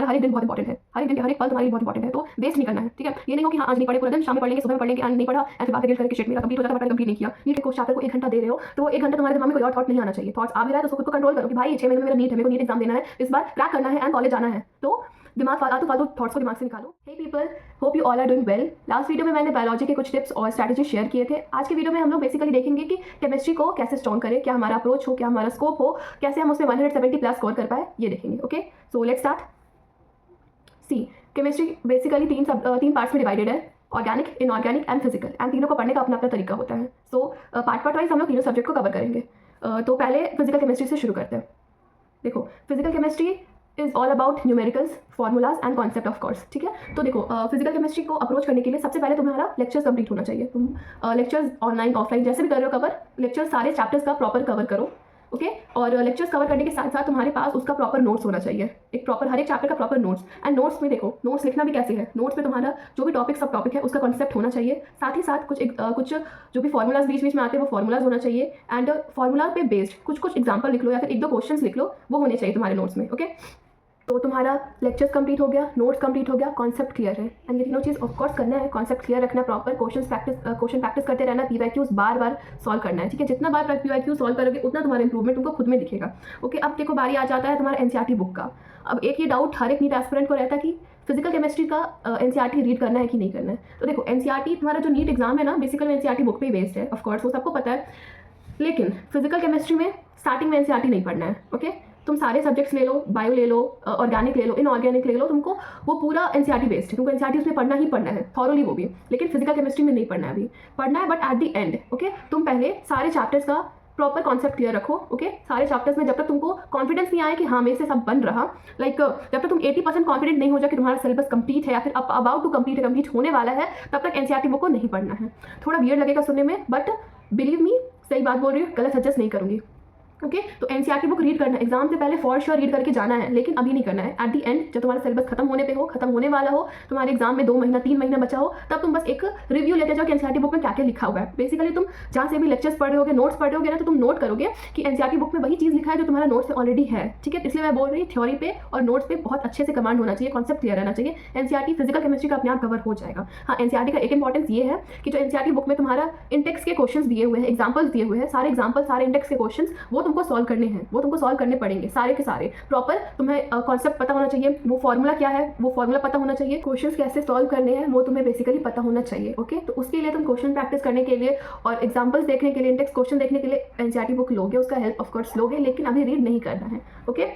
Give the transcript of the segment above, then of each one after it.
हर एक दिन बहुत इंपॉर्टेंट है, हर एक दिन हर एक पल तुम्हारे लिए बहुत इंपॉर्टेंट है, तो वेस्ट नहीं करना है, ठीक है। ये नहीं हो कि हाँ आज नहीं पढ़े पूरा दिन, शाम में पढ़ लेंगे, सुबह में पढ़ लेंगे, नहीं पढ़ा ऐसे बातें गिल्ट करके शिट मेरा कंप्लीट हो जाता है, कंप्लीट नहीं किया। नीट को चैप्टर को 1 घंटा दे रहे हो तो वो 1 घंटा तुम्हारे दिमाग में कोई और थॉट नहीं आना चाहिए। थॉट्स आ भी रहा है तो उसको खुद को कंट्रोल करो कि भाई 6 महीने में मेरा नीट है, मेरे को नीट एग्जाम देना है, इस बार क्रैक करना है एंड कॉलेज जाना है, तो दिमाग फालतू थॉट्स को दिमाग से निकालो। Hey people, hope you all are doing well. Last video में मैंने बायोलॉजी के कुछ टिप्स और स्ट्रैटेजी शेयर किए थे। आज के वीडियो में हम लोग बेसिकली देखेंगे कि केमिस्ट्री को कैसे स्ट्रॉन्ग करें, क्या हमारा अप्रोच हो, क्या हमारा स्कोप हो, कैसे हम उसमें 170 प्लस स्कोर कर पाए, ये देखेंगे। Okay, so let's start. See, chemistry basically तीन पार्ट्स में डिवाइडेड है, organic, inorganic and physical, and तीनों को पढ़ने का अपना अपना तरीका होता है। सो पार्ट वाइज हम लोग तीनों सब्जेक्ट को कवर करेंगे। तो पहले फिजिकल केमिस्ट्री से शुरू करते हैं। देखो, physical chemistry is all about numericals, formulas and concept of course, ठीक है। तो देखो, फिजिकल केमिस्ट्री को अप्रोच करने के लिए सबसे पहले तुम्हारा लेक्चर्स कंप्लीट होना चाहिए। तुम लेक्चर्स ऑनलाइन ऑफलाइन जैसे भी कर रहे हो कवर, लेक्चर्स सारे चैप्टर्स का प्रॉपर कवर करो, ओके। और लेक्चर्स कवर करने के साथ साथ तुम्हारे पास उसका प्रॉपर नोट्स होना चाहिए, एक प्रॉपर हर एक चैप्टर का प्रॉपर नोट्स। एंड नोट्स में देखो, नोट्स लिखना भी कैसे है, नोट्स में तुम्हारा जो भी टॉपिक सब टॉपिक है उसका कॉन्सेप्ट होना चाहिए, साथ ही साथ कुछ जो भी फॉर्मूलाज बीच बीच में आते हैं वो फॉर्मूलाज होना चाहिए, एंड फॉर्मूला पे बेस्ड कुछ एग्जाम्पल लिख लो या फिर 1-2 क्वेश्चन लिख लो, वो होने चाहिए तुम्हारे नोट्स में, ओके। तो तुम्हारा लेक्चर्स कंप्लीट हो गया, नोट्स कंप्लीट हो गया, कॉन्सेप्ट क्लियर है, एंड ये तीनों चीज़ ऑफकोर्स करना है, कॉन्सेप्ट क्लियर रखना, प्रॉपर क्वेश्चन प्रैक्टिस करते रहना, पीवाईक्यूज बार सॉल्व करना है, ठीक है। जितना बार पीवाईक्यू सॉल्व करोगे उतना तुम्हारा इंप्रूवमेंट तुमको खुद में दिखेगा, ओके। अब देखो, बारी आ जाता है तुम्हारा एनसीईआरटी बुक का। अब एक ये डाउट हर एक नीट एस्पिरेंट को रहता है कि फिजिकल केमिस्ट्री का एनसीईआरटी रीड करना है कि नहीं करना है। तो देखो, एनसीईआरटी तुम्हारा जो नीट एग्जाम है ना, बेसिकली एनसीईआरटी बुक पे ही बेस्ड है, ऑफकोर्स वो सबको पता है, लेकिन फिजिकल केमिस्ट्री में स्टार्टिंग में एनसीईआरटी नहीं पढ़ना है, ओके। तुम सारे सब्जेक्ट्स ले लो, बायो ले लो, ऑर्गेनिक ले लो, इनऑर्गेनिक ले लो, तुमको वो पूरा एनसीईआरटी बेस्ड है, तुमको एनसीईआरटी उसमें पढ़ना ही पढ़ना है, थॉरोली वो भी। लेकिन फिजिकल केमिस्ट्री में नहीं पढ़ना है, अभी पढ़ना है but at the end, okay. तुम पहले सारे चैप्टर्स का प्रॉपर कॉन्सेप्ट क्लियर रखो, ओके। सारे चैप्टर्स में जब तक तुमको कॉन्फिडेंस नहीं आए कि हाँ मेरे से सब बन रहा, लाइक जब तक तुम 80% कॉन्फिडेंट नहीं हो जाए कि तुम्हारा सिलेबस कंप्लीट है या फिर अबाउट टू कंप्लीट होने वाला है, तब तक एनसीईआरटी बुक को नहीं पढ़ना है। थोड़ा वियर्ड लगेगा सुनने में, बट बिलीव मी, सही बात बोल रही हूँ, गलत सजेस्ट नहीं करूँगी, ओके। तो एनसीईआरटी बुक रीड करना है, एग्जाम से पहले फॉर श्योर रीड करके जाना है, लेकिन अभी नहीं करना है। एट द एंड जब तुम्हारा सिलेबस खत्म होने पे हो, खत्म होने वाला हो, तुम्हारे एग्जाम में 2 महीना 3 महीना बचा हो, तब तुम बस एक रिव्यू लेते जाओ कि एनसीईआरटी बुक में क्या क्या लिखा हुआ है। बेसिकली तुम जहाँ से भी लेक्चर्स पढ़ रहे होगे, नोट्स पढ़ रहे होगे ना, तो तुम नोट करोगे कि एनसीईआरटी बुक में वही चीज़ लिखा है जो तुम्हारा नोट्स में ऑलरेडी है, ठीक है। इसलिए मैं बोल रही हूँ थ्योरी पे और नोट्स पे बहुत अच्छे से कमांड होना चाहिए, कॉन्सेप्ट क्लियर रहना चाहिए। एनसीईआरटी फिजिकल केमिस्ट्री का अपने आप कवर हो जाएगा। हाँ, एनसीईआरटी का एक इंपॉर्टेंस ये है कि जो एनसीईआरटी बुक में तुम्हारा इंटेक्स के क्वेश्चन दिए हुए हैं, एग्जाम्पल्स दिए हुए हैं, सारे एग्जाम्पल, सारे इंटेक्स के क्वेश्चन वो तुमको सॉल्व करने हैं, वो तुमको सॉल्व करने पड़ेंगे सारे के सारे। प्रॉपर तुम्हें कॉन्सेप्ट पता होना चाहिए, वो फॉर्मूला क्या है वो फॉर्मूला पता होना चाहिए, क्वेश्चंस कैसे सॉल्व करने हैं वो तुम्हें बेसिकली पता होना चाहिए, ओके। तो उसके लिए तुम क्वेश्चन प्रैक्टिस करने के लिए और एग्जांपल्स देखने के लिए, इंडेक्स क्वेश्चन देखने के लिए एनसीईआरटी बुक लोगे, उसका हेल्प ऑफ कोर्स लोगे, लेकिन अभी रीड नहीं करना है, ओके।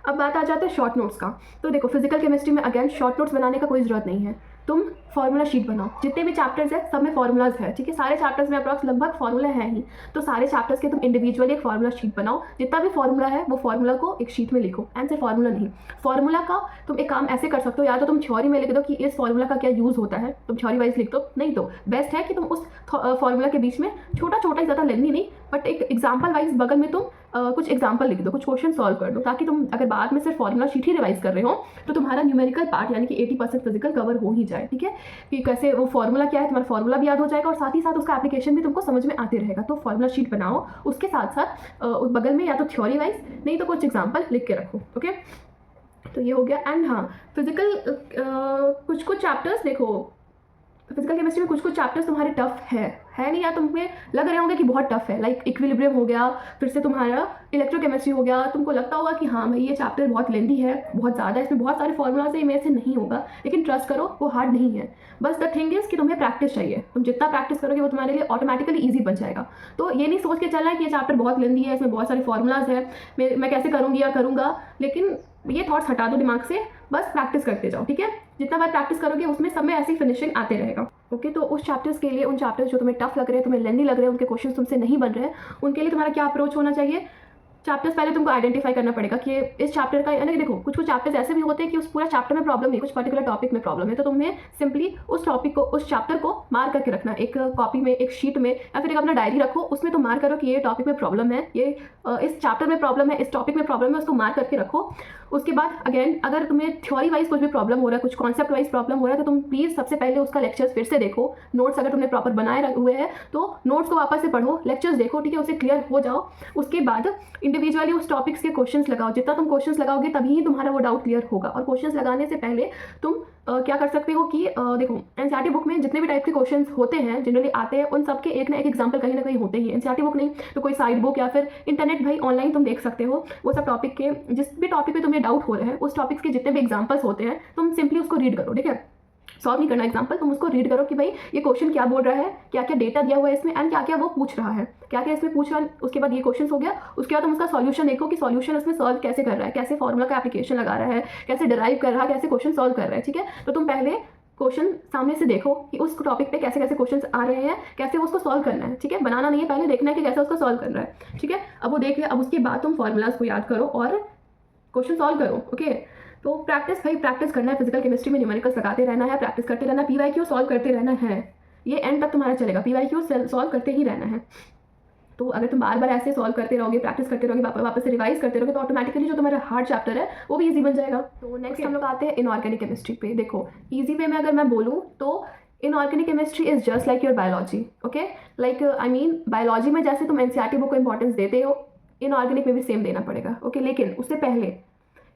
अब बात आ जाता है शॉर्ट नोट्स का। तो देखो, फिजिकल केमिस्ट्री में अगेन शॉर्ट नोट्स बनाने का कोई ज़रूरत नहीं है, तुम फार्मूला शीट बनाओ। जितने भी चैप्टर्स है सब में फार्मूलाज है, ठीक है। सारे चैप्टर्स में अप्रॉक्स लगभग फार्मूला है ही, तो सारे चैप्टर्स के तुम इंडिविजुअली एक फार्मूला शीट बनाओ। जितना भी फार्मूला है वो फार्मूला को एक शीट में लिखो, एंड सिर्फ फार्मूला नहीं, फार्मूला का तुम एक काम ऐसे कर सकते हो, या तो तुम थ्योरी में लिख दो कि इस फार्मूला का क्या यूज़ होता है, तुम थ्योरी वाइज लिख दो, नहीं तो बेस्ट है कि तुम उस फार्मूला के बीच में छोटा छोटा, ज़्यादा लेंदी नहीं, बट एक एग्जाम्पल वाइज बगल में तुम कुछ एग्जाम्पल लिख दो, कुछ क्वेश्चन सॉल्व कर दो, ताकि तुम अगर बाद में सिर्फ फार्मूला शीट ही रिवाइज कर रहे हो तो तुम्हारा न्यूमेरिकल पार्ट यानी कि 80% फिजिकल कवर हो ही जाए, ठीक है। कि कैसे वो फार्मूला क्या है, तुम्हारा फार्मूला भी याद हो जाएगा और साथ ही साथ उसका एप्लीकेशन भी तुमको समझ में आते रहेगा। तो फार्मूला शीट बनाओ, उसके साथ साथ उस बगल में या तो थ्योरी वाइज, नहीं तो कुछ एग्जाम्पल लिख के रखो, ओके। तो ये हो गया। एंड हाँ, फिजिकल कुछ चैप्टर्स देखो, फिजिकल केमिस्ट्री में कुछ चैप्टर्स तुम्हारे टफ है नहीं, या तुम्हें लग रहे होंगे कि बहुत टफ है, लाइक इक्विलिब्रियम हो गया, फिर से तुम्हारा इलेक्ट्रोकेमिस्ट्री हो गया। तुमको लगता होगा कि हाँ भाई ये चैप्टर बहुत लेंदी है, बहुत ज़्यादा, इसमें बहुत सारे फॉर्मूलाज है, मेरे से नहीं होगा, लेकिन ट्रस्ट करो वो हार्ड नहीं है। बस द थिंग इज़ कि तुम्हें प्रैक्टिस चाहिए, तुम जितना प्रैक्टिस करोगे वो तुम्हारे लिए ऑटोमेटिकली ईजी बन जाएगा। तो ये नहीं सोच के चलना है कि ये चैप्टर बहुत लेंदी है, इसमें बहुत सारे फॉर्मूलाज है, मैं कैसे करूँगी या करूँगा, लेकिन ये थॉट्स हटा दो दिमाग से, बस प्रैक्टिस करते जाओ, ठीक है। जितना बार प्रैक्टिस करोगे उसमें सब में ऐसी फिनिशिंग आते रहेगा, ओके। तो उस चैप्टर्स के लिए, उन चैप्टर्स जो तुम्हें टफ लग रहे हैं, तुम्हें लेंदी लग रहे हैं, उनके क्वेश्चन तुमसे नहीं बन रहे हैं, उनके लिए तुम्हारा क्या अप्रोच होना चाहिए। चैप्टर्स पहले तुमको आइडेंटिफाई करना पड़ेगा कि इस चैप्टर का, यानी देखो कुछ चैप्टर्स ऐसे भी होते हैं कि उस पूरा चैप्टर में प्रॉब्लम नहीं, कुछ पर्टिकुलर टॉपिक में प्रॉब्लम है, तो तुम्हें सिंपली उस टॉपिक को, उस चैप्टर को मार करके रखना, एक कॉपी में, एक शीट में, या फिर एक अपना डायरी रखो, उसमें तुम मार करो कि ये टॉपिक में प्रॉब्लम है, ये इस चैप्टर में प्रॉब्लम है, इस टॉपिक में प्रॉब्लम है, उसको मार करके रखो। उसके बाद अगेन अगर तुम्हें थ्योरी वाइज कुछ भी प्रॉब्लम हो रहा है, कुछ कॉन्सेप्ट वाइज प्रॉब्लम हो रहा है, तो तुम प्लीज़ सबसे पहले उसका लेक्चर्स फिर से देखो। नोट्स अगर तुमने प्रॉपर बनाए हुए हैं तो नोट्स को वापस से पढ़ो, लेक्चर्स देखो, ठीक है, उससे क्लियर हो जाओ। उसके बाद इंडिविजुअली उस टॉपिक्स के क्वेश्चंस लगाओ, जितना तुम क्वेश्चंस लगाओगे तभी ही तुम्हारा वो डाउट क्लियर होगा। और क्वेश्चंस लगाने से पहले तुम क्या कर सकते हो कि देखो एनसीईआरटी बुक में जितने भी टाइप के क्वेश्चंस होते हैं जनरली आते हैं, उन सबके एक ना एक एग्जाम्पल कहीं ना कहीं होते ही। एनसीईआरटी बुक नहीं तो कोई साइड बुक या फिर इंटरनेट भाई ऑनलाइन तुम देख सकते हो, वो सब टॉपिक के जिस भी टॉपिक पे तुम्हें डाउट हो रहा है उस टॉपिक्स के जितने भी एग्जाम्पल्स होते हैं तुम सिंपली उसको रीड करो, ठीक है। सॉल्व नहीं करना एग्जाम्पल, तुम उसको रीड करो कि भाई ये क्वेश्चन क्या बोल रहा है, क्या क्या डेटा दिया हुआ है इसमें, एंड क्या क्या वो पूछ रहा है, क्या क्या इसमें पूछ रहा है। उसके बाद ये क्वेश्चन हो गया, उसके बाद तुम उसका सॉल्यूशन देखो कि सॉल्यूशन उसमें सॉल्व कैसे कर रहा है, कैसे फॉर्मूला का एप्लीकेशन लगा रहा है, कैसे डिराइव कर रहा है, कैसे क्वेश्चन सॉल्व कर रहा है, ठीक है। तो तुम पहले क्वेश्चन सामने से देखो कि उस टॉपिक पे कैसे कैसे क्वेश्चंस आ रहे हैं, कैसे वो उसको सॉल्व करना है, ठीक है। बनाना नहीं है, पहले देखना है कि कैसे उसको सॉल्व करना है, ठीक है। अब वो देख लिया, अब उसके बाद तुम फॉर्मूलाज को याद करो और क्वेश्चन सॉल्व करो, ओके। तो प्रैक्टिस भाई प्रैक्टिस करना है, फिजिकल केमिस्ट्री में न्यूमेरिकल्स लगाते रहना है, प्रैक्टिस करते रहना, पीवाईक्यू सॉल्व करते रहना है, ये एंड तक तुम्हारा चलेगा, पीवाईक्यू सॉल्व करते ही रहना है। तो अगर तुम बार बार ऐसे सॉल्व करते रहोगे, प्रैक्टिस करते रहोगे, वापस से रिवाइज करते रहोगे, तो ऑटोमेटिकली जो तुम्हारा हार्ड चैप्टर है वो भी इजी बन जाएगा। तो नेक्स्ट हम लोग आते हैं इनऑर्गेनिक केमिस्ट्री पे। देखो ईजी वे में अगर मैं बोलूँ तो inorganic chemistry is just like your biology, okay. Like I mean biology में जैसे तुम एनसीईआरटी बुक को इंपॉर्टेंस देते हो, इनऑर्गेनिक में भी सेम देना पड़ेगा, ओके। लेकिन उससे पहले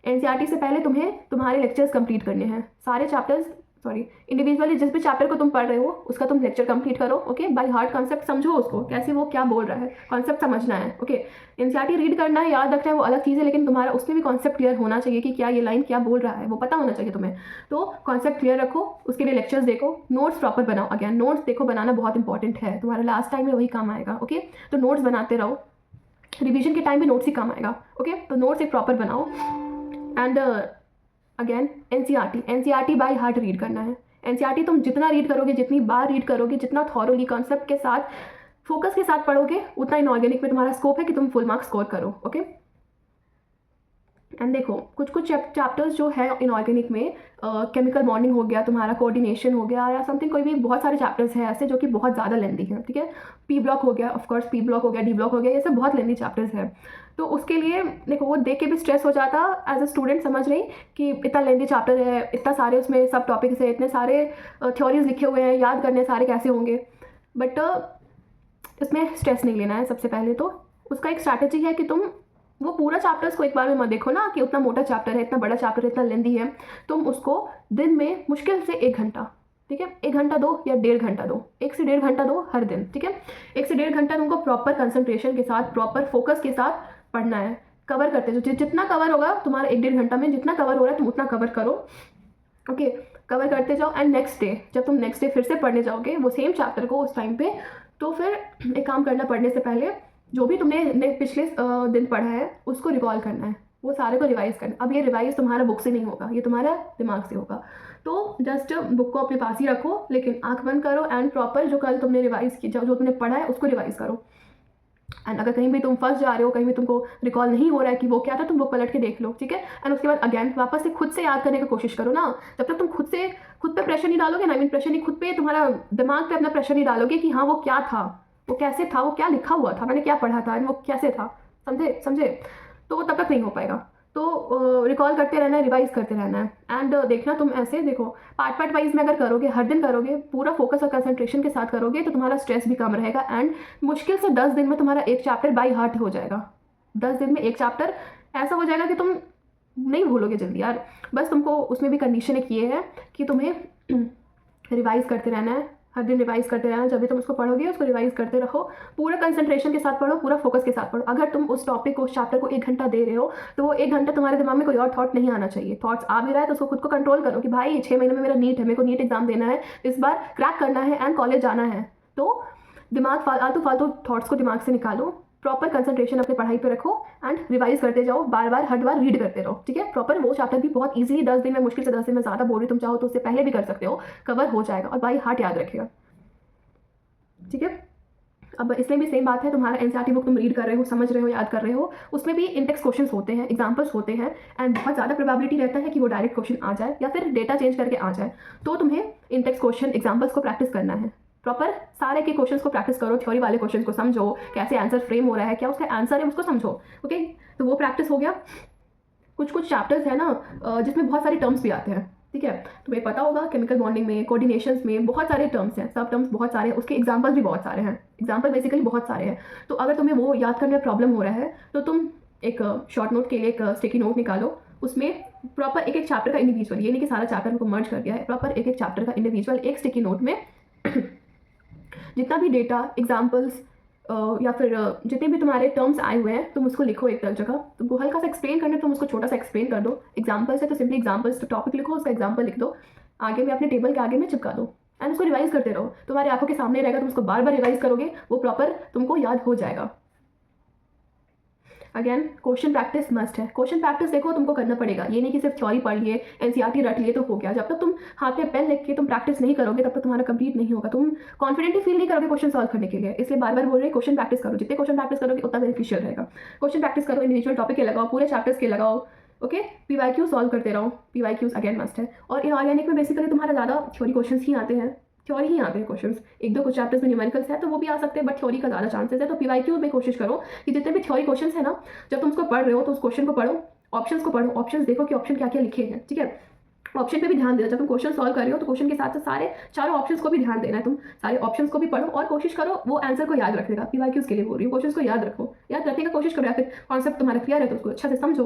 एनसीईआरटी से पहले तुम्हें तुम्हारे लेक्चर्स कंप्लीट करने हैं, सारे चैप्टर्स इंडिविजुअली जिस भी चैप्टर को तुम पढ़ रहे हो उसका तुम लेक्चर कंप्लीट करो, ओके। बाय हार्ट कॉन्सेप्ट समझो उसको, कैसे वो क्या बोल रहा है, कॉन्सेप्ट समझना है, ओके। एनसीईआरटी रीड करना है, याद रखना है, वो अलग चीज़ है, लेकिन तुम्हारा उसमें भी कॉन्सेप्ट क्लियर होना चाहिए कि क्या ये लाइन क्या बोल रहा है, वो पता होना चाहिए तुम्हें। तो कॉन्सेप्ट क्लियर रखो, उसके लिए लेक्चर्स देखो, नोट्स प्रॉपर बनाओ। अगेन नोट्स देखो बनाना बहुत इंपॉर्टेंट है, तुम्हारा लास्ट टाइम में वही काम आएगा, ओके। तो नोट्स बनाते रहो, रिविजन के टाइम भी नोट्स ही काम आएगा, ओके। तो नोट्स एक प्रॉपर बनाओ। And again NCERT by heart read करना है। एनसीईआरटी तुम जितना रीड करोगे, जितनी बार रीड करोगे, जितना थॉरोली कॉन्सेप्ट के साथ फोकस के साथ पढ़ोगे, उतना इनऑर्गेनिक में तुम्हारा स्कोप है कि तुम फुल मार्क्स स्कोर करो, ओके। एंड देखो कुछ कुछ चैप्टर्स जो है इनऑर्गेनिक में, केमिकल बॉन्डिंग हो गया, तुम्हारा कोऑर्डिनेशन हो गया, या समथिंग कोई भी बहुत सारे चैप्टर्स हैं ऐसे जो कि बहुत ज़्यादा लेंदी हैं, ठीक है। पी ब्लॉक हो गया, ऑफकोर्स पी ब्लॉक हो गया, डी ब्लॉक हो गया, ये सब बहुत लेंदी चैप्टर्स हैं। तो उसके लिए देखो वो देख के भी स्ट्रेस हो जाता एज अ स्टूडेंट, समझ रही कि इतना लेंदी चैप्टर है, इतना सारे उसमें सब टॉपिक्स है, इतने सारे थ्योरीज लिखे हुए हैं, याद करने सारे कैसे होंगे। बट इसमें स्ट्रेस नहीं लेना है। सबसे पहले तो उसका एक स्ट्रैटेजी है कि तुम वो पूरा चैप्टर्स को एक बार में मत देखो ना कि उतना मोटा चैप्टर है, इतना बड़ा चैप्टर है, इतना लेंदी है। तुम उसको दिन में मुश्किल से 1 घंटा, ठीक है, 1 घंटा दो या 1.5 घंटा दो, 1 से 1.5 घंटा दो हर दिन, ठीक है। 1 से 1.5 घंटा तुमको प्रॉपर कंसंट्रेशन के साथ, प्रॉपर फोकस के साथ पढ़ना है। कवर करते जो जितना कवर होगा तुम्हारा 1-1.5 घंटा में, जितना कवर हो रहा है तुम उतना कवर करो, ओके। कवर करते जाओ एंड नेक्स्ट डे जब तुम नेक्स्ट डे फिर से पढ़ने जाओगे वो सेम चैप्टर को उस टाइम पे, तो फिर एक काम करना, पढ़ने से पहले जो भी तुमने पिछले दिन पढ़ा है उसको रिकॉल करना है, वो सारे को रिवाइज करना। अब ये रिवाइज तुम्हारा बुक से नहीं होगा, ये तुम्हारा दिमाग से होगा। तो जस्ट बुक को अपने पास ही रखो, लेकिन आंख बंद करो एंड प्रॉपर जो कल तुमने रिवाइज की, जो तुमने पढ़ा है उसको रिवाइज करो। एंड अगर कहीं भी तुम फंस जा रहे हो, कहीं भी तुमको रिकॉल नहीं हो रहा है कि वो क्या था, तुम बुक पलट के देख लो, ठीक है। एंड उसके बाद अगेन वापस से खुद से याद करने की कोशिश करो ना। जब तक तुम खुद पे प्रेशर नहीं डालोगे ना, आई मीन प्रेशर नहीं, खुद पे तुम्हारा दिमाग पे अपना प्रेशर नहीं डालोगे कि हाँ वो क्या था, वो कैसे था, वो क्या लिखा हुआ था, मैंने क्या पढ़ा था, वो कैसे था, समझे, तो वो तब तक नहीं हो पाएगा। तो रिकॉल करते रहना है, रिवाइज करते रहना है। एंड देखना तुम ऐसे देखो पार्ट वाइज में अगर करोगे, हर दिन करोगे, पूरा फोकस और कंसंट्रेशन के साथ करोगे, तो तुम्हारा स्ट्रेस भी कम रहेगा। एंड मुश्किल से 10 दिन में तुम्हारा एक चैप्टर बाय हार्ट हो जाएगा। 10 दिन में एक चैप्टर ऐसा हो जाएगा कि तुम नहीं भूलोगे जल्दी यार। बस तुमको उसमें भी कंडीशन एक ये है कि तुम्हें रिवाइज करते रहना है, हर दिन रिवाइज करते रहना। जब भी तुम उसको पढ़ोगे उसको रिवाइज करते रहो, पूरा कंसंट्रेशन के साथ पढ़ो, पूरा फोकस के साथ पढ़ो। अगर तुम उस टॉपिक को, उस चैप्टर को 1 घंटा दे रहे हो, तो वो 1 घंटा तुम्हारे दिमाग में कोई और थॉट नहीं आना चाहिए। थॉट्स आ भी रहा है तो उसको खुद को कंट्रोल करो कि भाई 6 महीने में मेरा नीट है, मेरे को नीट एग्जाम देना है, इस बार क्रैक करना है एंड कॉलेज जाना है। तो दिमाग फालतू थॉट्स को दिमाग से निकालो, प्रॉपर कंसंट्रेशन अपनी पढ़ाई पे रखो एंड रिवाइज करते जाओ, बार बार हर बार रीड करते रहो, ठीक है। प्रॉपर वो चैप्टर भी बहुत इजीली 10 दिन में, मुश्किल से 10 दिन में, ज़्यादा बोल रही तुम चाहो तो उससे पहले भी कर सकते हो, कवर हो जाएगा और बाई हार्ट याद रखेगा, ठीक है। अब इसमें भी सेम बात है, तुम्हारा एनसीईआरटी बुक तुम रीड कर रहे हो, समझ रहे हो, याद कर रहे हो, उसमें भी इंटेक्स क्वेश्चंस होते हैं, एग्जांपल्स होते हैं, एंड बहुत ज़्यादा प्रोबेबिलिटी रहता है कि वो डायरेक्ट क्वेश्चन आ जाए या फिर डेटा चेंज करके आ जाए। तो तुम्हें इंटेक्स क्वेश्चन, एग्जांपल्स को प्रैक्टिस करना है, प्रॉपर सारे के क्वेश्चंस को प्रैक्टिस करो, थ्योरी वाले क्वेश्चन को समझो, कैसे आंसर फ्रेम हो रहा है, क्या उसका आंसर है उसको समझो, ओके। तो वो प्रैक्टिस हो गया। कुछ चैप्टर्स है ना जिसमें बहुत सारे टर्म्स भी आते हैं, ठीक है। तुम्हें पता होगा केमिकल बॉन्डिंग में, कोऑर्डिनेशंस में बहुत सारे टर्म्स हैं, सब टर्म्स बहुत सारे हैं, उसके एग्जांपल्स भी बहुत सारे हैं, एग्जांपल बेसिकली बहुत सारे हैं। तो अगर तुम्हें वो याद करने में प्रॉब्लम हो रहा है तो तुम एक शॉर्ट नोट के लिए एक स्टिकी नोट निकालो, उसमें प्रॉपर एक एक चैप्टर का इंडिविजुअल, ये नहीं कि सारा चैप्टर को मर्ज कर दिया है, प्रॉपर एक एक चैप्टर का इंडिविजुअल एक स्टिकी नोट में जितना भी डेटा, एग्जाम्पल्स या फिर जितने भी तुम्हारे टर्म्स आए हुए हैं तुम उसको लिखो एक जगह। तुमको हल्का सा एक्सप्लेन करना है तुम उसको छोटा सा एक्सप्लेन कर दो। एग्जाम्पल्स है तो सिंपली एग्जाम्पल्स, तो टॉपिक लिखो, उसका एग्जाम्पल लिख दो, आगे में अपने टेबल के आगे में चिपका दो एंड उसको रिवाइज करते रहो। तुम्हारी आंखों के सामने रहेगा, तुम उसको बार बार रिवाइज करोगे, वो प्रॉपर तुमको याद हो जाएगा। अगेन क्वेश्चन प्रैक्टिस मस्ट है। क्वेश्चन प्रैक्टिस देखो तुमको करना पड़ेगा, ये नहीं कि सिर्फ थ्योरी पढ़ लिए, एनसीईआरटी रट लिए तो हो गया। जब तक तुम हाथ में पेन लिख के तुम प्रैक्टिस नहीं करोगे तब तक तुम्हारा कंप्लीट नहीं होगा, तुम कॉन्फिडेंटली फील नहीं करोगे क्वेश्चन सॉल्व करने के लिए। इसलिए बार बार बोल रहे क्वेश्चन प्रैक्टिस करो, जितने क्वेश्चन प्रैक्टिस करोगे उतना बेनिफिशियल रहेगा। क्वेश्चन प्रैक्टिस करो, इंडिविजुअल टॉपिक के लगाओ, पूरे चैप्टर्स के लगाओ, ओके। पीवाईक्यू सॉल्व करते रहो, पीवाईक्यूज अगेन मस्ट है। और इनऑर्गेनिक में बेसिकली तुम्हारा ज़्यादा थ्योरी क्वेश्चन ही आते हैं, थ्योरी ही आते हैं क्वेश्चंस। एक दो कुछ चैप्टर्स में न्यूमेरिकल्स है तो वो भी आ सकते हैं, बट थ्योरी का ज़्यादा चांसेस है। तो पीवाईक्यू में कोशिश करो कि जितने भी थ्योरी क्वेश्चंस है ना, जब तुम उसको पढ़ रहे हो तो उस क्वेश्चन को पढ़ो, ऑप्शंस को पढ़ो, ऑप्शंस देखो कि ऑप्शन क्या क्या लिखे हैं, ठीक है। ऑप्शन पे भी ध्यान देना, जब तुम क्वेश्चन सॉल्व कर रहे हो तो क्वेश्चन के साथ साथ सारे चारों ऑप्शंस को भी ध्यान देना है। तुम सारे ऑप्शंस को भी पढ़ो और कोशिश करो वो आंसर को याद रखने का। पीवाईक्यूज के लिए बोल रही हूँ, क्वेश्चंस को याद रखो, याद रखने का कोशिश करो, या फिर कॉन्सेप्ट तुम्हारा क्लियर है तो उसको अच्छा से समझो,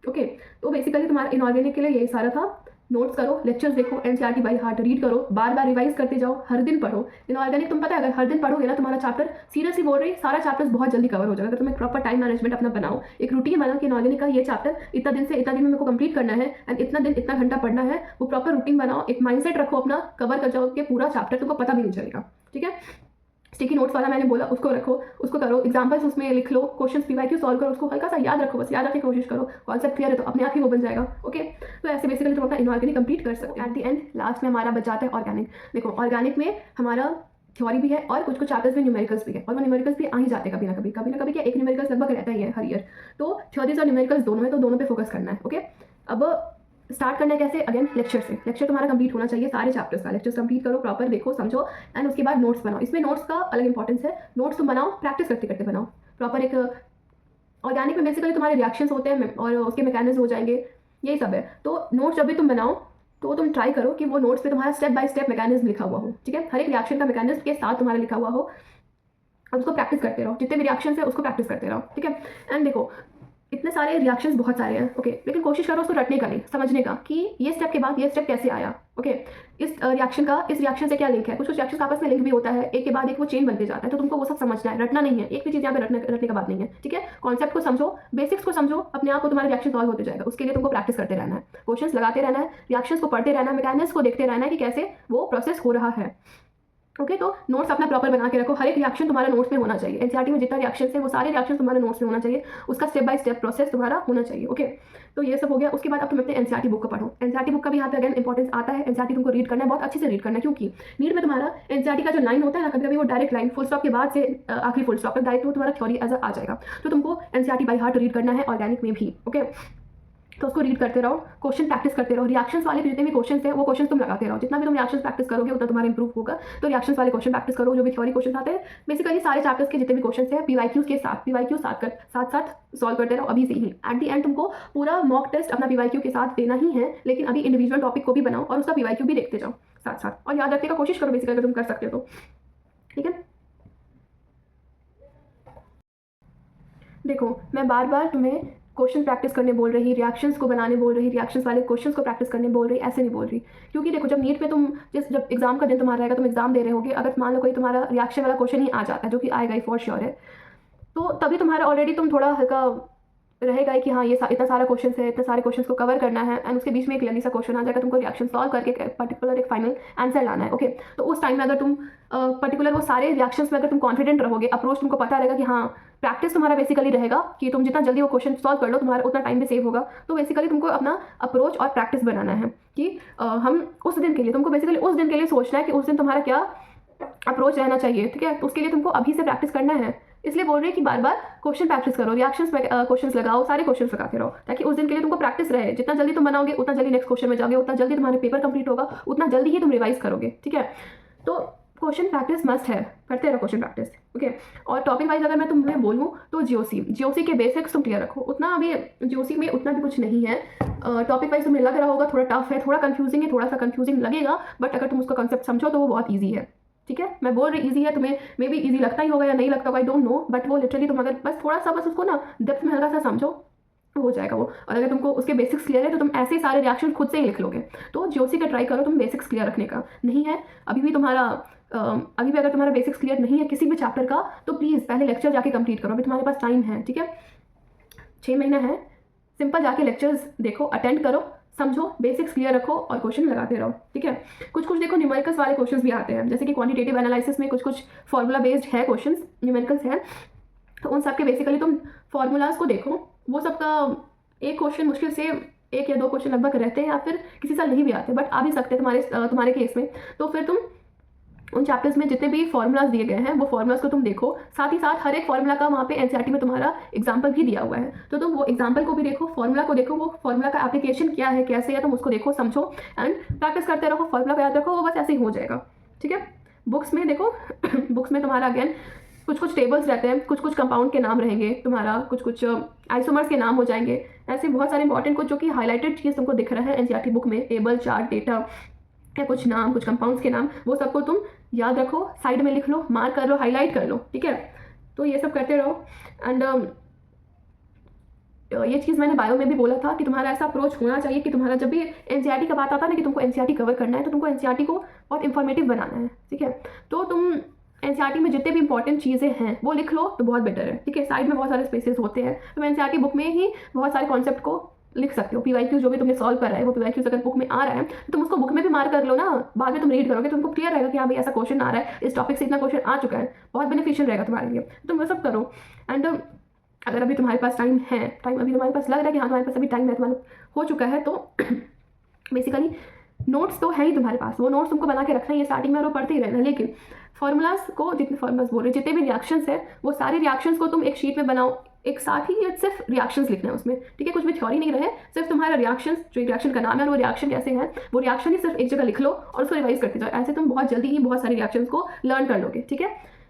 ओके। तो बेसिकली तुम्हारा इनऑर्गेनिक के लिए यही सारा था। नोट्स करो, लेक्चर्स देखो, एनसीईआरटी बाय हार्ट रीड करो, बार बार रिवाइज करते जाओ, हर दिन पढ़ो। इनऑर्गेनिक तुम पता है अगर हर दिन पढ़ोगे ना, तुम्हारा चैप्टर, सीरियसली बोल रही, सारा चैप्टर्स बहुत जल्दी कवर हो जाएगा। अगर तुम एक प्रॉपर टाइम मैनेजमेंट अपना बनाओ, एक रूटीन बनाओ कि इनऑर्गेनिक का ये चैप्टर इतना दिन से इतना दिन में मेरे को कंप्लीट करना है एंड इतना दिन इतना घंटा पढ़ना है, वो प्रॉपर रूटीन बनाओ, एक माइंडसेट रखो अपना, कवर कर जाओ कि पूरा चैप्टर तुमको पता भी नहीं चलेगा, ठीक है। स्टिकी नोट्स वाला मैंने बोला, उसको रखो, उसको करो, एग्जाम्पल्स उसमें लिख लो, क्वेश्चन पीवाईक्यू सॉल्व करो, उसको हल्का सा याद रखो, बस याद रखने की कोशिश करो। कॉन्सेप्ट क्लियर है तो अपने आप ही वो बन जाएगा, ओके। तो ऐसे बेसिकली तुम अपना इनऑर्गेनिक कंप्लीट कर सकते हो। एट द एंड लास्ट में हमारा बच जाता है ऑर्गेनिक। देखो ऑर्गेनिक में हमारा थ्योरी भी है और कुछ कुछ चैप्टर्स में न्यूमेरिकल्स भी है, और वो न्यूमेरिकल्स भी आ ही जाते हैं कभी ना कभी, कभी ना कभी क्या एक न्यूमेरिकल्स लगभग रहता ही है हर ईयर। तो थ्योरीज और न्यूमेरिकल्स दोनों है, तो दोनों पे फोकस करना है, ओके। अब स्टार्ट करना है कैसे, अगेन लेक्चर से। लेक्चर तुम्हारा कंप्लीट होना चाहिए, सारे चैप्टर्स का लेक्चर्स कंप्लीट करो, प्रॉपर देखो समझो एंड उसके बाद नोट्स बनाओ। इसमें नोट्स का अलग इंपॉर्टेंस है, नोट्स तुम बनाओ प्रैक्टिस करते करते बनाओ प्रॉपर। एक ऑर्गेनिक में बेसिकली तुम्हारे रिएक्शंस होते हैं और उसके मैकेनिज्म हो जाएंगे, यही सब है। तो नोट्स जब भी तुम बनाओ तो तुम ट्राई करो कि वो नोट्स पे तुम्हारा स्टेप बाय स्टेप मैकेनिज्म लिखा हुआ हो, ठीक है। हर एक रिएक्शन का मैकेनिज्म के साथ तुम्हारा लिखा हुआ हो, और उसको प्रैक्टिस करते रहो, जितने भी रिएक्शंस है उसको प्रैक्टिस करते रहो, ठीक है। एंड देखो इतने सारे रिएक्शंस बहुत सारे हैं, ओके, लेकिन कोशिश करो उसको रटने का नहीं, समझने का कि ये स्टेप के बाद ये स्टेप कैसे आया, ओके। इस रिएक्शन का इस रिएक्शन से क्या लिंक है, कुछ कुछ रिएक्शन आपस में लिंक भी होता है, एक के बाद एक वो चेन बनते जाता है, तो तुमको वो सब समझना है, रटना नहीं है। एक भी चीज़ यहाँ पे रटने का बात नहीं है, ठीक है। कॉन्सेप्ट को समझो, बेसिक्स को समझो, अपने आप को तुम्हारा रिएक्शन सॉल्व होते जाएगा। उसके लिए तुमको प्रैक्टिस करते रहना है, क्वेश्चंस लगाते रहना है, रिएक्शंस को पढ़ते रहना है, मैकेनिज्म को देखते रहना है कि कैसे वो प्रोसेस हो रहा है, ओके। तो नोट्स अपना प्रॉपर बना के रखो, हर एक रिएक्शन तुम्हारा नोट्स में होना चाहिए। एनसीईआरटी में जितना रिएक्शन है वो सारे रिएक्शन तुम्हारे नोट्स में होना चाहिए, उसका स्टेप बाय स्टेप प्रोसेस तुम्हारा होना चाहिए, ओके। तो ये सब हो गया। उसके बाद अब तुम अपने एनसीईआरटी बुक को पढ़ो। एनसीईआरटी बुक का भी यहाँ पे अगेन इंपॉर्टेंस आता है। एनसीईआरटी तुमको रीड करना है, बहुत अच्छे से रीड करना है, क्योंकि नीट में तुम्हारा एनसीईआरटी का जो लाइन होता है ना, कभी कभी वो डायरेक्ट लाइन फुल स्टॉप के बाद से आखिरी फुल स्टॉप तक डायरेक्ट वो तुम्हारा थ्योरी एज आ जाएगा। तो तुमको एनसीईआरटी बाय हार्ट रीड करना है ऑर्गेनिक में भी, ओके। तो उसको रीड करते रहो, क्वेश्चन प्रैक्टिस करते रहो, रिएक्शंस वाले जितने भी क्वेश्चंस हैं वो क्वेश्चन तुम लगाते रहो। जितना भी तुम रिएक्शंस प्रैक्टिस करोगे उतना तुम्हारा इंप्रूव होगा। तो रिएक्शंस वाले क्वेश्चन प्रैक्टिस करो, जो भी थ्योरी क्वेश्चन आते हैं, बेसिकली सारे चैप्टर्स के जितने भी क्वेश्चन हैं पीवाईक्यूज के साथ, पीवाईक्यू साथ सॉल्व करते रहो अभी से ही। एट द एंड तुमको पूरा मॉक टेस्ट अपना पीवाईक्यू के साथ देना ही है, लेकिन अभी इंडिविजुअल टॉपिक को भी बनाओ और उसका पीवाईक्यू भी देखते जाओ साथ साथ, और याद रखने का कोशिश करो बेसिकली, अगर तुम कर सकते हो तो, ठीक है। देखो मैं बार बार तुम्हें क्वेश्चन प्रैक्टिस करने बोल रही, रिएक्शंस को बनाने बोल रही, रिएक्शंस वाले क्वेश्चंस को प्रैक्टिस करने बोल रही, ऐसे नहीं बोल रही। क्योंकि देखो जब नीट में तुम जब एग्जाम का दिन तुम्हारा रहेगा, तुम एग्जाम दे रहे होगे, अगर मान लो कोई तुम्हारा रिएक्शन वाला क्वेश्चन ही आ जाता है, जो कि आएगा ही फॉर श्योर है, तो तभी तुम्हारा ऑलरेडी तुम थोड़ा हल्का रहेगा कि हाँ ये इतना सारा क्वेश्चन है, इतने सारे क्वेश्चन को कवर करना है, एंड उसके बीच में एक लंबी सा क्वेश्चन आ जाएगा, तुमको रिएक्शन सॉल्व करके पर्टिकुलर एक फाइनल आंसर लाना है, ओके। तो उस टाइम में अगर तुम पर्टिकुलर वो सारे रिएक्शंस में अगर तुम कॉन्फिडेंट रहोगे, अप्रोच तुमको पता रहेगा कि हाँ प्रैक्टिस तुम्हारा बेसिकली रहेगा कि तुम जितना जल्दी वो क्वेश्चन सॉल्व कर लो तुम्हारा उतना टाइम भी सेव होगा। तो बेसिकली तुमको अपना अप्रोच और प्रैक्टिस बनाना है कि हम उस दिन के लिए, तुमको बेसिकली उस दिन के लिए सोचना है कि उस दिन तुम्हारा क्या अप्रोच रहना चाहिए, ठीक है। तो उसके लिए तुमको अभी से प्रैक्टिस करना है, इसलिए बोल रहे हैं कि बार बार क्वेश्चन प्रैक्टिस करो, रिएक्शंस क्वेश्चंस लगाओ, सारे क्वेश्चंस लगाते रहो, ताकि उस दिन के लिए तुमको प्रैक्टिस रहे। जितना जल्दी तुम बनाओगे उतना जल्दी नेक्स्ट क्वेश्चन में जाओगे, उतना जल्दी तुम्हारे पेपर कंप्लीट होगा, उतना जल्दी ही तुम रिवाइज करोगे, ठीक है। तो क्वेश्चन प्रैक्टिस मस्ट है, करते रहो क्वेश्चन प्रैक्टिस, ओके। और टॉपिक वाइज अगर मैं तुम्हें बोलूँ तो जीओसी के बेसिक्स तुम क्लियर रखो। उतना अभी जीओसी में उतना भी कुछ नहीं है, टॉपिक वाइज तुम्हें लग रहा होगा थोड़ा टफ है, थोड़ा कंफ्यूजिंग है, थोड़ा सा कंफ्यूजिंग लगेगा, बट अगर तुम उसका कंसेप्ट समझो तो वो बहुत ईजी है, ठीक है, मैं बोल रही इजी है, तुम्हें मे बी इजी लगता ही होगा या नहीं लगता होगा, आई डोंट नो, बट वो लिटरली तुम अगर बस थोड़ा सा बस उसको ना डेप्थ में हल्का सा समझो तो हो जाएगा वो। और अगर तुमको उसके बेसिक्स क्लियर है तो तुम ऐसे सारे रिएक्शन खुद से ही लिख लोगे। तो जोशी का ट्राई करो तुम बेसिक्स क्लियर रखने का। नहीं है अभी भी तुम्हारा अभी भी अगर तुम्हारा बेसिक्स क्लियर नहीं है किसी भी चैप्टर का तो प्लीज़ पहले लेक्चर जाके कंप्लीट करो, अभी तुम्हारे पास टाइम है, ठीक है, 6 महीना है, सिंपल जाके लेक्चर्स देखो, अटेंड करो, समझो, बेसिक्स क्लियर रखो और क्वेश्चन लगाते रहो, ठीक है। कुछ कुछ देखो न्यूमेरिकल्स वाले क्वेश्चंस भी आते हैं, जैसे कि क्वांटिटेटिव एनालिसिस में कुछ कुछ फॉर्मूला बेस्ड है क्वेश्चंस, न्यूमेरिकल्स हैं, तो उन सब के बेसिकली तुम फॉर्मूलाज को देखो, वो सब का एक क्वेश्चन मुश्किल से 1 या 2 क्वेश्चन लगभग रहते हैं या फिर किसी साल नहीं भी आते, बट आ भी सकते हैं तुम्हारे केस में। तो फिर तुम उन चैप्टर्स में जितने भी फॉर्मूलाज दिए गए हैं वो फॉर्मूलाज को तुम देखो, साथ ही साथ हर एक फॉर्मूला का वहाँ पे एनसीईआरटी में तुम्हारा एग्जाम्पल भी दिया हुआ है, तो तुम वो एग्जाम्पल को भी देखो, फॉर्मूला को देखो, वो फॉर्मूला का एप्लीकेशन क्या है, कैसे है, तुम उसको देखो, समझो एंड प्रैक्टिस करते रहो, फॉर्मूला को याद रखो, वो बस ऐसे ही हो जाएगा, ठीक है। बुक्स में देखो बुक्स में तुम्हारा अगेन कुछ कुछ टेबल्स रहते हैं, कुछ कुछ कंपाउंड के नाम रहेंगे तुम्हारा, कुछ कुछ आइसोमर्स के नाम हो जाएंगे, ऐसे बहुत सारे इंपॉर्टेंट कुछ जो कि हाईलाइटेड चीज़ तुमको दिख रहा है एनसीईआरटी बुक में, टेबल, चार्ट, डेटा या कुछ नाम, कुछ कंपाउंड्स के नाम, वो सबको तुम याद रखो, साइड में लिख लो, मार्क कर लो, हाईलाइट कर लो, ठीक है। तो ये सब करते रहो एंड ये चीज़ मैंने बायो में भी बोला था कि तुम्हारा ऐसा अप्रोच होना चाहिए कि तुम्हारा जब भी एनसीईआरटी का बात आता है ना कि तुमको एनसीईआरटी कवर करना है तो तुमको एनसीईआरटी को बहुत इंफॉर्मेटिव बनाना है, ठीक है। तो तुम एनसीईआरटी में जितने भी इंपॉर्टेंट चीज़ें हैं वो लिख लो तो बहुत बेटर है, ठीक है। साइड में बहुत सारे स्पेसेस होते हैं, तो एनसीईआरटी बुक में ही बहुत सारे कॉन्सेप्ट को लिख सकते हो। पीवाईक्यू जो भी तुमने सॉल्व करा है वो पीवाईक्यूज अगर बुक में आ रहा है तो तुम उसको बुक में भी मार्क कर लो ना, बाद में तुम रीड करोगे तो तुमको क्लियर रहेगा कि हाँ भाई ऐसा क्वेश्चन आ रहा है, इस टॉपिक से इतना क्वेश्चन आ चुका है, बहुत बेनिफिशियल रहेगा तुम्हारे लिए, तुम वो सब करो। एंड अगर अभी तुम्हारे पास टाइम है, टाइम अभी तुम्हारे पास लग रहा है कि हाँ तुम्हारे पास अभी टाइम है, तुम्हारा हो चुका है, तो बेसिकली नोट्स तो है ही तुम्हारे पास, वो नोट्स तुमको बना के रखना है, ये स्टार्टिंग में वो पढ़ते ही रहना, लेकिन फॉर्मूलाज को, जितने फॉर्मूलाज बोल रहे जितने भी रिएक्शंस है वो सारे रिएक्शंस को तुम एक शीट में बनाओ, एक साथ ही ये सिर्फ रिएक्शंस लिखना है उसमें, ठीक है, कुछ भी थ्योरी नहीं रहे, सिर्फ तुम्हारा रिएक्शंस, जो रिएक्शन का नाम है और वो रिएक्शन कैसे है, वो रिएक्शन ही सिर्फ एक जगह लिख लो और उसको रिवाइज करते जाओ, ऐसे तुम बहुत जल्दी ही बहुत सारे रिएक्शंस को लर्न कर लोगे, ठीक है।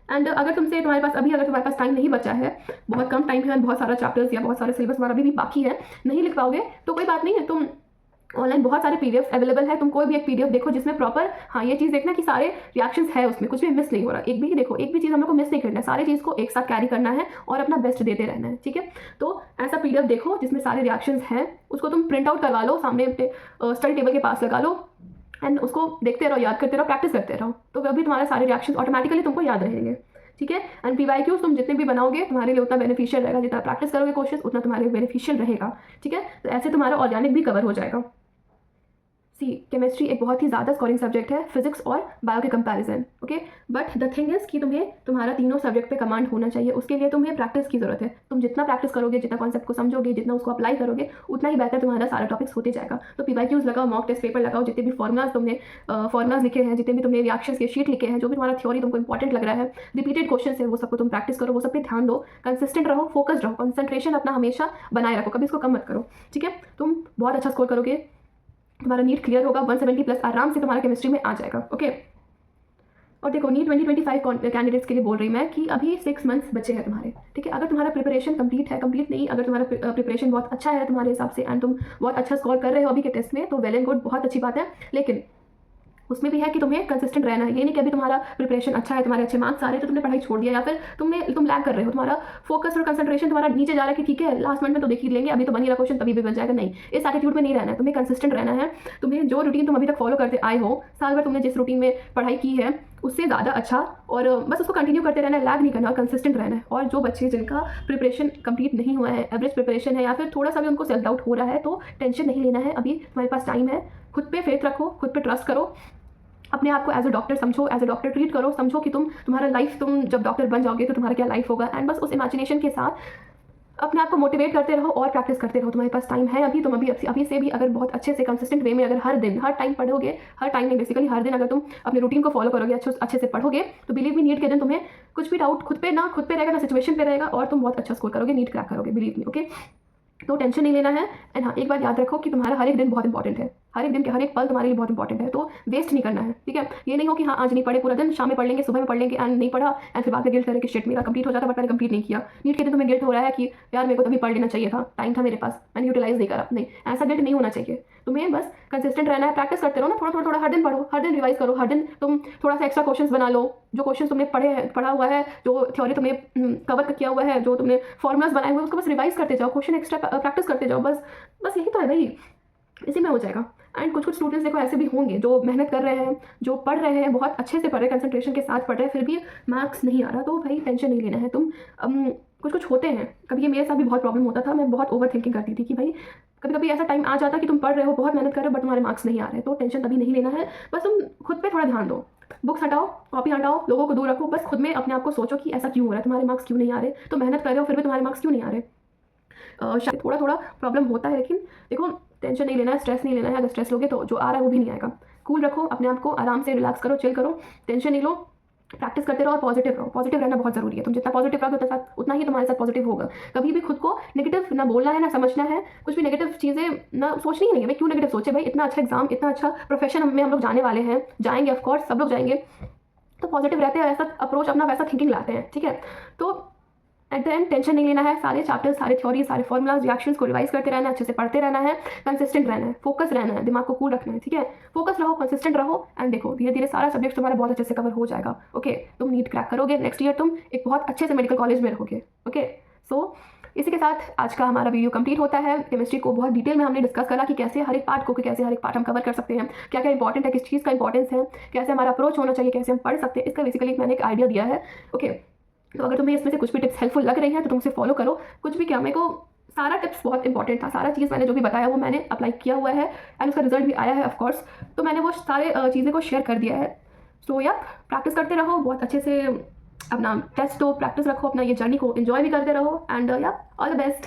एंड अगर तुम्हारे पास टाइम नहीं बचा है, बहुत कम टाइम है, बहुत सारा चैप्टर्स या बहुत सारे सिलेबस हमारा अभी भी बाकी है, नहीं लिख पाओगे तो कोई बात नहीं है, तुम ऑनलाइन बहुत सारे पीडीएफ अवेलेबल है, तुम कोई भी एक पीडीएफ देखो जिसमें प्रॉपर, हाँ ये चीज़ देखना कि सारे रिएक्शंस है उसमें, कुछ भी मिस नहीं हो रहा, एक भी देखो, एक भी चीज़ हम लोग को मिस नहीं करना है, सारी चीज़ को एक साथ कैरी करना है और अपना बेस्ट देते रहना है, ठीक है। तो ऐसा पीडीएफ देखो जिसमें सारे रिएक्शंस हैं, उसको तुम प्रिंट आउट करवा लो, सामने स्टडी टेबल के पास लगा लो एंड उसको देखते रहो, याद करते रहो, प्रैक्टिस करते रहो, तो वह भी तुम्हारे सारे रिएक्शंस ऑटोमेटिकली तुमको याद रहेंगे, ठीक है। एंड पीवाईक्यूज तुम जितने भी बनाओगे तुम्हारे लिए उतना बेनिफिशियल रहेगा, जितना प्रैक्टिस करोगे क्वेश्चन उतना तुम्हारे लिए बेनिफिशियल रहेगा, ठीक है। तो ऐसे तुम्हारा ऑर्गेनिक भी कवर हो जाएगा। केमिस्ट्री एक बहुत ही ज़्यादा स्कोरिंग सब्जेक्ट है फिजिक्स और बायो के comparison, okay, but the thing is कि तुम्हें तुम्हारा तीनों सब्जेक्ट पे कमांड होना चाहिए, उसके लिए तुम्हें प्रैक्टिस की ज़रूरत है। तुम जितना प्रैक्टिस करोगे, जितना कॉन्सेप्ट को समझोगे, जितना उसको अप्लाई करोगे, उतना ही बेहतर तुम्हारा सारा टॉपिक्स होते जाएगा। तो पीवाईक्यूज लगाओ, मॉक टेस्ट पेपर लगाओ, जितने भी फॉर्मुलाज लिखे हैं, जितने भी तुमने रिएक्शंस के शीट लिखे हैं, जो भी तुम्हारा थ्योरी तुमको इंपॉर्टेंट लग रहा है, रिपीटेड क्वेश्चन है, वो सबको तुम प्रैक्टिस करो, वो सब पे ध्यान दो, कंसिस्टेंट रहो, फोकस्ड रहो, कंसंट्रेशन अपना हमेशा बनाए रखो, कभी इसको कम मत करो, ठीक है। तुम बहुत अच्छा स्कोर करोगे, तुम्हारा नीट क्लियर होगा, 170 प्लस आराम से तुम्हारा केमिस्ट्री में आ जाएगा, ओके। और देखो नीट 2025 कैंडिडेट्स के लिए बोल रही मैं कि अभी 6 मंथ्स बचे हैं तुम्हारे, ठीक है। अगर तुम्हारा प्रिपरेशन कंप्लीट नहीं, अगर तुम्हारा प्रिपरेशन बहुत अच्छा है तुम्हारे हिसाब से एंड तुम बहुत अच्छा स्कोर कर रहे हो अभी के टेस्ट में, तो वेल एंड गुड, बहुत अच्छी बात है, लेकिन उसमें भी है कि तुम्हें कंसिस्टेंट रहना है। ये नहीं कि अभी तुम्हारा प्रिपरेशन अच्छा है, तुम्हारे अच्छे मार्क्स आ रहे हैं तो तुमने पढ़ाई छोड़ दिया, या फिर तुम लैग कर रहे हो, तुम्हारा फोकस और कंसंट्रेशन तुम्हारा नीचे जा रहा है कि ठीक है लास्ट मिनट में तो देख ही लेंगे, अभी तो बन ही रहा क्वेश्चन, तभी भी बन जाएगा, नहीं, इस एटीट्यूड में नहीं रहना है, तुम्हें कंसिस्टेंट रहना है। तुम्हें जो रूटीन तुम अभी तक फॉलो करते आए हो, साल भर तुमने जिस रूटीन में पढ़ाई की है उससे ज़्यादा अच्छा, और बस उसको कंटिन्यू करते रहना है, लैग नहीं करना और कंसिस्टेंट रहना है। और जो बच्चे जिनका प्रिपरेशन कंप्लीट नहीं हुआ है, एवरेज प्रिपरेशन है या फिर थोड़ा सा भी उनको सेल्फ डाउट हो रहा है, तो टेंशन नहीं लेना है, अभी तुम्हारे पास टाइम है, खुद पे फेथ रखो, खुद पे ट्रस्ट करो, अपने आप को एज अ डॉक्टर समझो, एज अ डॉक्टर ट्रीट करो, समझो कि तुम्हारा लाइफ, तुम जब डॉक्टर बन जाओगे तो तुम्हारा क्या लाइफ होगा, एंड बस उस इमेजिनेशन के साथ अपने आप को मोटिवेट करते रहो और प्रैक्टिस करते रहो। तुम्हारे पास टाइम है अभी, तुम अभी से भी अगर बहुत अच्छे से कंसिस्टेंट वे में अगर हर दिन हर टाइम पढ़ोगे, हर टाइम में बेसिकली हर दिन अगर तुम अपने रूटीन को फॉलो करोगे, अच्छे से पढ़ोगे, तो बिलीव मी नीट के दिन तुम्हें कुछ भी डाउट खुद पे रहेगा ना सिचुएशन पे रहेगा, और तुम बहुत अच्छा स्कोर करोगे, नीट क्रैक करोगे, बिलीव मी, ओके। तो टेंशन नहीं लेना है। एंड हाँ, एक बात याद रखो कि तुम्हारा हर एक दिन बहुत इंपॉर्टेंट है, हर एक दिन के हर एक पल तुम्हारे लिए बहुत इंपॉर्टेंट है, तो वेस्ट नहीं करना है, ठीक है। ये नहीं हो कि हाँ आज नहीं पढ़े पूरा दिन, शाम में पढ़ लेंगे, सुबह में पढ़ लेंगे एंड नहीं पढ़ा एंड फिर बाद में गिल्ट करें कि शिट मेरा कंप्लीट हो जाता बट मैंने कंप्लीट नहीं किया। नीट के दिन तुम्हें गिल्ट हो रहा है कि यार मेरे को तभी पढ़ लेना चाहिए था, टाइम था मेरे पास, मैंने यूटिलाइज नहीं करा। नहीं, ऐसा गिल्ट नहीं होना चाहिए। तुम्हें बस कंसिस्टेंट रहना है, प्रैक्टिस करते रहो ना, थोड़ा थोड़ा थोड़ा हर दिन पढ़ो, हर दिन रिवाइज करो, हर दिन तुम थोड़ा सा एक्स्ट्रा क्वेश्चंस बना लो। जो क्वेश्चन तुमने पढ़ा हुआ है, जो थ्योरी तुमने कवर किया हुआ है, जो तुमने फॉर्मुलाज बनाए हुए हैं, उसको बस रिवाइज करते जाओ, क्वेश्चन एक्स्ट्रा प्रैक्टिस करते जाओ। बस बस यही तो है भाई, इसी में हो जाएगा। एंड कुछ कुछ स्टूडेंट्स देखो ऐसे भी होंगे जो मेहनत कर रहे हैं, जो पढ़ रहे हैं, बहुत अच्छे से पढ़ रहे हैं, कंसंट्रेशन के साथ पढ़ रहे हैं, फिर भी मार्क्स नहीं आ रहा, तो भाई टेंशन नहीं लेना है तुम। कुछ कुछ होते हैं, कभी ये मेरे साथ भी बहुत प्रॉब्लम होता था, मैं बहुत ओवर थिंकिंग करती थी कि भाई कभी कभी ऐसा टाइम आ जाता कि तुम पढ़ रहे हो, बहुत मेहनत कर रहे हो, बट तुम्हारे मार्क्स नहीं आ रहे, तो टेंशन तभी नहीं लेना है। बस तुम खुद पे थोड़ा ध्यान दो, बुक्स हटाओ, कॉपी हटाओ, लोगों को दूर रखो, बस खुद में अपने आप को सोचो कि ऐसा क्यों हो रहा है, तुम्हारे मार्क्स क्यों नहीं आ रहे, तो मेहनत कर रहे हो फिर भी तुम्हारे मार्क्स क्यों नहीं आ रहे। शायद थोड़ा थोड़ा प्रॉब्लम होता है, लेकिन देखो टेंशन नहीं लेना है, स्ट्रेस नहीं लेना है। अगर स्ट्रेस लोगे तो जो आ रहा है वो भी नहीं आएगा। कूल रखो अपने आप को, आराम से रिलैक्स करो, चिल करो, टेंशन नहीं लो, प्रैक्टिस करते रहो और पॉजिटिव रहो। पॉजिटिव रहना बहुत ज़रूरी है। तुम जितना पॉजिटिव रहोगे उतना ही तुम्हारे साथ पॉजिटिव होगा। कभी भी खुद को नेगेटिव ना बोलना है, ना समझना है, कुछ भी नेगेटिव चीज़ें ना सोचनी ही नहीं है। भाई क्यों नेगेटिव सोचे, भाई इतना अच्छा एग्जाम, इतना अच्छा प्रोफेशन में हम लोग जाने वाले हैं, जाएंगे ऑफकोर्स सब लोग जाएंगे, तो पॉजिटिव रहते हैं, वैसा अप्रोच अपना, वैसा थिंकिंग लाते हैं, ठीक है। तो एट द एंड टेंशन नहीं लेना है, सारे चैप्टर्स, सारे थ्योरी, सारे फॉर्मुलाज, रिएक्शंस को रिवाइज करते रहना है, अच्छे से पढ़ते रहना है, कंसिस्टेंट रहना है, फोकस रहना है, दिमाग को कूल रखना है, ठीक है। फोकस रहो, कंसिस्टेंट रहो एंड देखो धीरे धीरे सारा सब्जेक्ट तुम्हारा बहुत अच्छे से कवर हो जाएगा। ओके, तुम नीट क्रैक करोगे, नेक्स्ट ईयर तुम एक बहुत अच्छे से मेडिकल कॉलेज में रहोगे। ओके, सो इसी के साथ आज का हमारा वीडियो कंप्लीट होता है। केमिस्ट्री को बहुत डिटेल में हमने डिस्कस करा कि कैसे हर एक पार्ट को, कैसे हर एक पार्ट हम कवर कर सकते हैं, क्या क्या इंपॉर्टेंट है, किस चीज़ का इंपॉर्टेंस है, कैसे हमारा अप्रोच होना चाहिए, कैसे हम पढ़ सकते हैं, इसका बेसिकली मैंने एक आइडिया दिया है। ओके, तो अगर तुम्हें इसमें से कुछ भी टिप्स हेल्पफुल लग रही हैं तो तुम उसे फॉलो करो। कुछ भी क्या, मेरे को सारा टिप्स बहुत इंपॉर्टेंट था, सारा चीज़ मैंने जो भी बताया वो मैंने अप्लाई किया हुआ है एंड उसका रिजल्ट भी आया है ऑफकोर्स, तो मैंने वो सारे चीज़ें को शेयर कर दिया है। सो या प्रैक्टिस करते रहो बहुत अच्छे से, अपना टेस्ट दो, प्रैक्टिस रखो, अपना ये जर्नी को एंजॉय भी करते रहो एंड या ऑल द बेस्ट।